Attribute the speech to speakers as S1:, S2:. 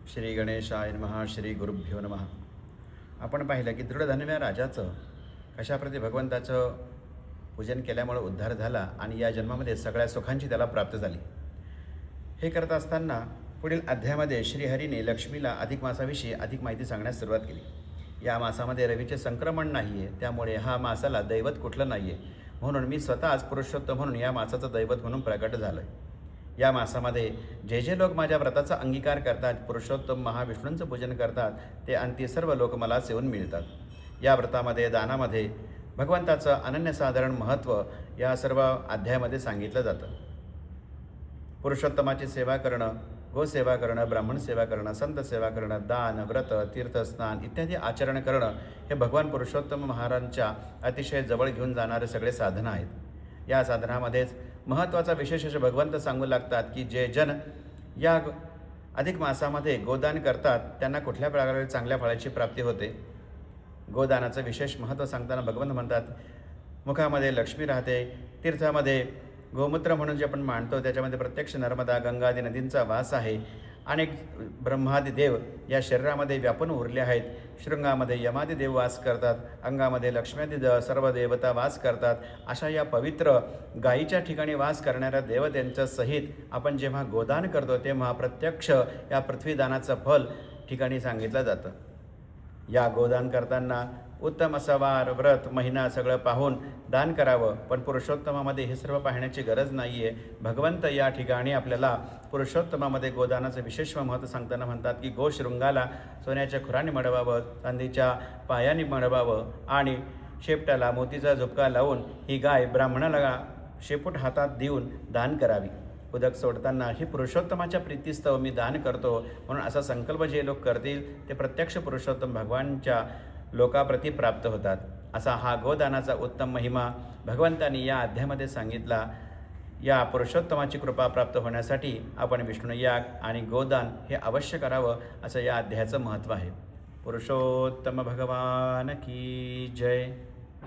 S1: श्री गणेशाय नमः. श्री गुरुभ्यो नमः. आपण पाहिलं की दृढधन्व या राजाचं कशाप्रती भगवंताचं पूजन केल्यामुळे उद्धार झाला आणि या जन्मामध्ये सगळ्या सुखांची त्याला प्राप्त झाली. हे करत असताना पुढील अध्यायामध्ये श्रीहरीने लक्ष्मीला अधिक मासाविषयी अधिक माहिती सांगण्यास सुरुवात केली. या मासामध्ये रवीचे संक्रमण नाही आहे, त्यामुळे हा मासाला दैवत कुठलं नाही आहे, म्हणून मी स्वतःच पुरुषोत्तम म्हणून या मासाचं दैवत म्हणून प्रकट झालं आहे. या मासामध्ये जे जे लोक माझ्या व्रताचा अंगीकार करतात, पुरुषोत्तम महाविष्णूंचं पूजन करतात, ते अंती सर्व लोक मला सेवून मिळतात. या व्रतामध्ये दानामध्ये भगवंताचं अनन्यसाधारण महत्त्व या सर्व अध्यायामध्ये सांगितलं जातं. पुरुषोत्तमाची सेवा करणं, गोसेवा करणं, ब्राह्मण सेवा करणं, संत सेवा करणं, दान, व्रत, तीर्थस्नान इत्यादी आचरण करणं हे भगवान पुरुषोत्तम महाराजांच्या अतिशय जवळ घेऊन जाणारे सगळे साधनं आहेत. या साधनामध्येच महत्त्वाचा विशेष असे भगवंत सांगू लागतात की जे जन या अधिक मासामध्ये गोदान करतात त्यांना कुठल्या प्रकारे चांगल्या फळाची प्राप्ती होते. गोदानाचं विशेष महत्त्व सांगताना भगवंत म्हणतात, मुखामध्ये लक्ष्मी राहते, तीर्थामध्ये गोमूत्र म्हणून जे आपण मानतो त्याच्यामध्ये प्रत्यक्ष नर्मदा, गंगा आदी नदींचा वास आहे. अनेक ब्रह्मादी देव या शरीरामध्ये व्यापून उरले आहेत. शृंगामध्ये यमादी देव वास करतात, अंगामध्ये लक्ष्म्यादी सर्व देवता वास करतात. अशा या पवित्र गायीच्या ठिकाणी वास करणाऱ्या देवतांच्या सहित आपण जेव्हा गोदान करतो तेव्हा प्रत्यक्ष या पृथ्वीदानाचं फल ठिकाणी सांगितलं जातं. या गोदान करताना उत्तम असा वार, व्रत, महिना सगळं पाहून दान करावं. पण पुरुषोत्तमामध्ये हे सर्व पाहण्याची गरज नाही आहे. भगवंत या ठिकाणी आपल्याला पुरुषोत्तमामध्ये गोदानाचं विशेष महत्त्व सांगताना म्हणतात की गोशृंगाला सोन्याच्या खुराने मडवावं, चांदीच्या पायाने मडवावं आणि शेपटाला मोतीचा झुपका लावून ही गाय ब्राह्मणाला शेपूट हातात देऊन दान करावी. उदक सोडताना ही पुरुषोत्तमाच्या प्रीतीस्तव मी दान करतो म्हणून असा संकल्प जे लोक करतील ते प्रत्यक्ष पुरुषोत्तम भगवानच्या लोकाप्रती प्राप्त होतात. असा हा गोदानाचा उत्तम महिमा भगवंतांनी या अध्यायामध्ये सांगितला. या पुरुषोत्तमाची कृपा प्राप्त होण्यासाठी आपण विष्णुयाग आणि गोदान हे अवश्य करावं असं या अध्यायाचं महत्त्व आहे. पुरुषोत्तम भगवान की जय.